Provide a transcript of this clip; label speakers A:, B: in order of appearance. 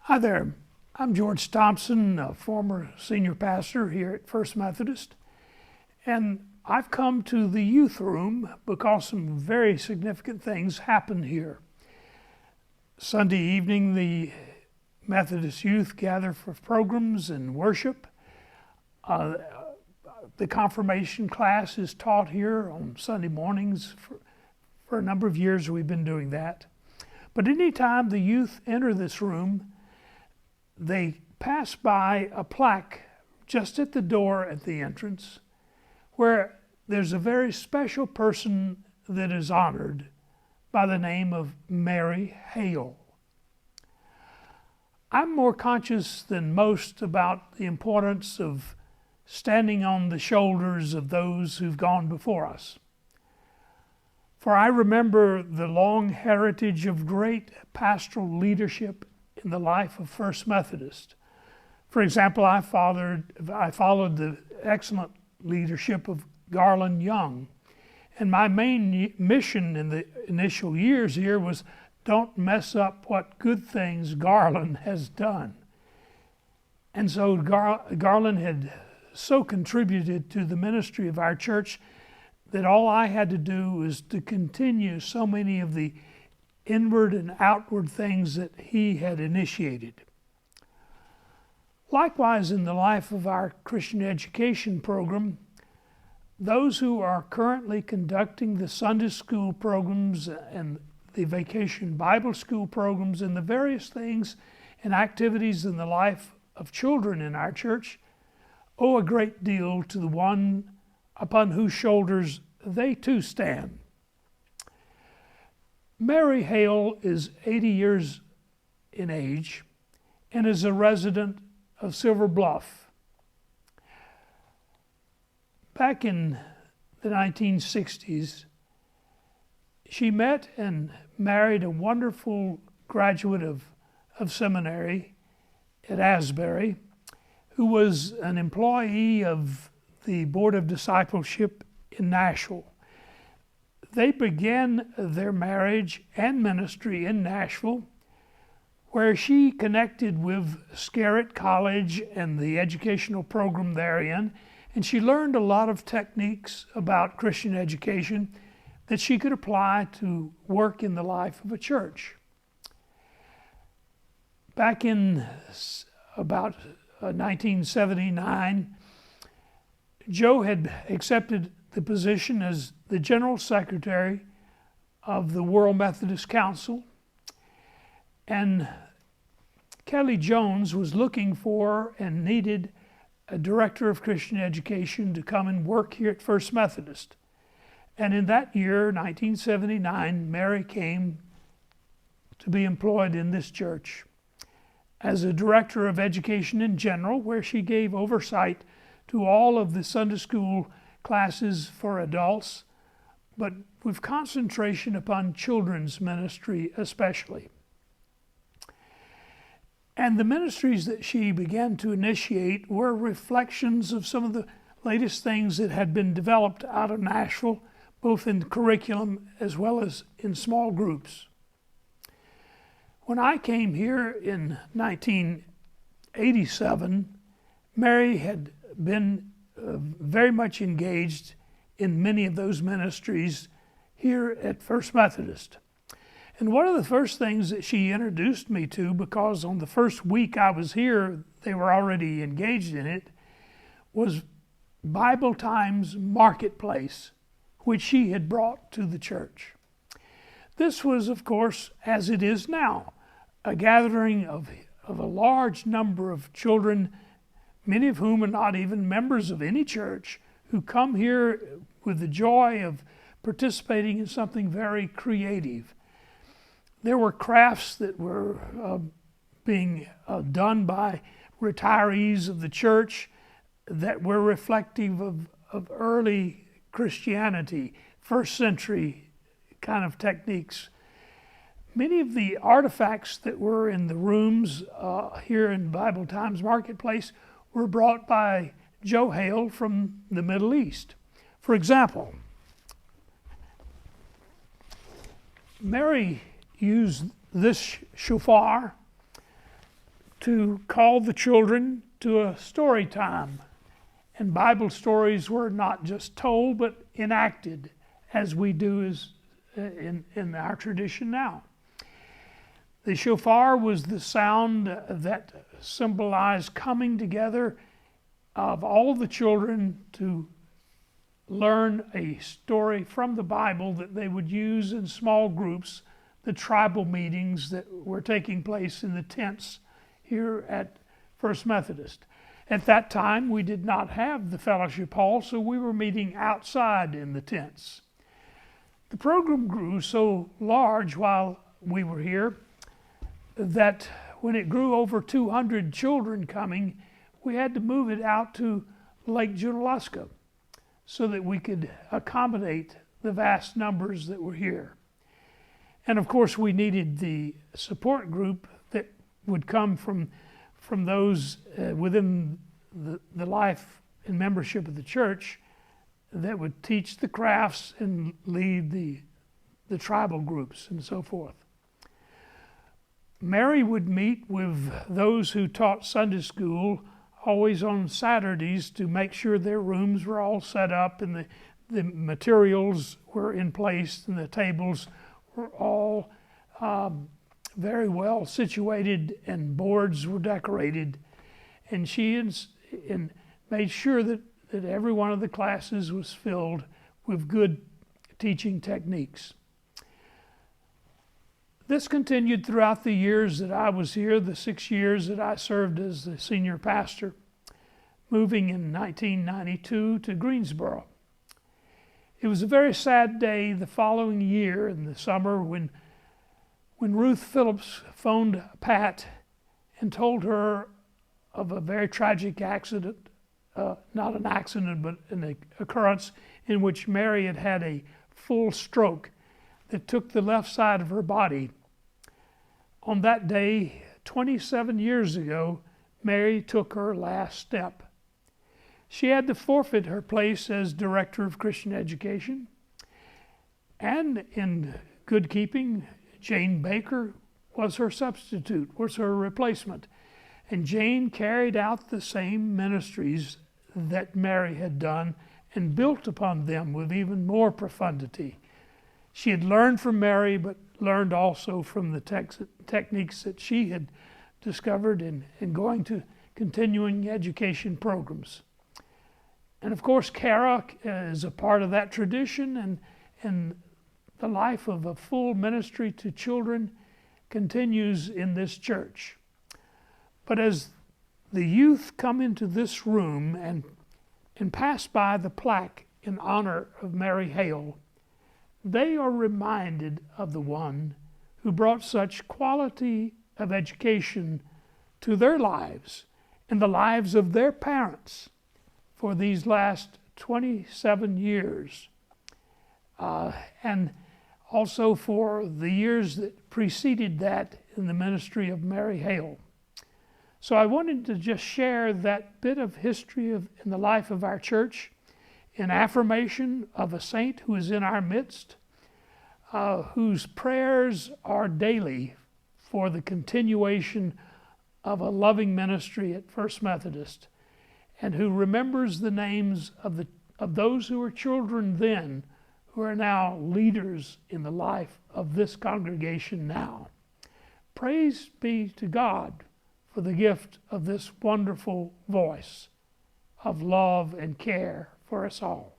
A: Hi there, I'm George Thompson, a former senior pastor here at First Methodist, and I've come to the youth room because some very significant things happen here. Sunday evening, the Methodist youth gather for programs and worship. The confirmation class is taught here on Sunday mornings. For a number of years we've been doing that. But anytime the youth enter this room, they pass by a plaque just at the door at the entrance where there's a very special person that is honored by the name of Mary Hale. I'm more conscious than most about the importance of standing on the shoulders of those who've gone before us. For I remember the long heritage of great pastoral leadership in the life of First Methodist. For example, I followed the excellent leadership of Garland Young. And my main mission in the initial years here was don't mess up what good things Garland has done. And so Garland had so contributed to the ministry of our church that all I had to do was to continue so many of the inward and outward things that he had initiated. Likewise, in the life of our Christian education program, those who are currently conducting the Sunday school programs and the vacation Bible school programs and the various things and activities in the life of children in our church owe a great deal to the one upon whose shoulders they too stand. Mary Hale is 80 years in age and is a resident of Silver Bluff. Back in the 1960s, she met and married a wonderful graduate of seminary at Asbury, who was an employee of the Board of Discipleship in Nashville. They began their marriage and ministry in Nashville, where she connected with Scarrett College and the educational program therein, and she learned a lot of techniques about Christian education that she could apply to work in the life of a church. Back in about 1979, Joe had accepted the position as the General Secretary of the World Methodist Council, and Kelly Jones was looking for and needed a director of Christian education to come and work here at First Methodist. And in that year, 1979, Mary came to be employed in this church as a director of education in general, where she gave oversight to all of the Sunday school classes for adults, but with concentration upon children's ministry especially. And the ministries that she began to initiate were reflections of some of the latest things that had been developed out of Nashville, both in curriculum as well as in small groups. When I came here in 1987, Mary had been very much engaged in many of those ministries here at First Methodist. And one of the first things that she introduced me to, because on the first week I was here, they were already engaged in it, was Bible Times Marketplace, which she had brought to the church. This was, of course, as it is now, a gathering of a large number of children, many of whom are not even members of any church, who come here with the joy of participating in something very creative. There were crafts that were being done by retirees of the church that were reflective of early Christianity, first century kind of techniques. Many of the artifacts that were in the rooms here in Bible Times Marketplace were brought by Joe Hale from the Middle East. For example, Mary used this shofar to call the children to a story time. And Bible stories were not just told, but enacted, as we do in our tradition now. The shofar was the sound that symbolized coming together of all the children to learn a story from the Bible that they would use in small groups, the tribal meetings that were taking place in the tents here at First Methodist. At that time, we did not have the fellowship hall, so we were meeting outside in the tents. The program grew so large while we were here that when it grew over 200 children coming, we had to move it out to Lake Junaluska so that we could accommodate the vast numbers that were here. And of course, we needed the support group that would come from those within the life and membership of the church that would teach the crafts and lead the tribal groups and so forth. Mary would meet with those who taught Sunday school always on Saturdays to make sure their rooms were all set up and the materials were in place and the tables were all very well situated and boards were decorated. And she made sure that every one of the classes was filled with good teaching techniques. This continued throughout the years that I was here, the 6 years that I served as the senior pastor, moving in 1992 to Greensboro. It was a very sad day the following year in the summer when Ruth Phillips phoned Pat and told her of a very tragic accident, not an accident, but an occurrence in which Mary had had a full stroke that took the left side of her body. On that day, 27 years ago, Mary took her last step. She had to forfeit her place as Director of Christian Education. And in good keeping, Jane Baker was her substitute, was her replacement. And Jane carried out the same ministries that Mary had done and built upon them with even more profundity. She had learned from Mary, but learned also from the techniques that she had discovered in going to continuing education programs. And of course, Kara is a part of that tradition, and the life of a full ministry to children continues in this church. But as the youth come into this room and pass by the plaque in honor of Mary Hale, they are reminded of the one who brought such quality of education to their lives and the lives of their parents for these last 27 years, and also for the years that preceded that in the ministry of Mary Hale. So I wanted to just share that bit of history in the life of our church in affirmation of a saint who is in our midst, whose prayers are daily for the continuation of a loving ministry at First Methodist, and who remembers the names of those who were children then, who are now leaders in the life of this congregation now. Praise be to God for the gift of this wonderful voice of love and care for us all.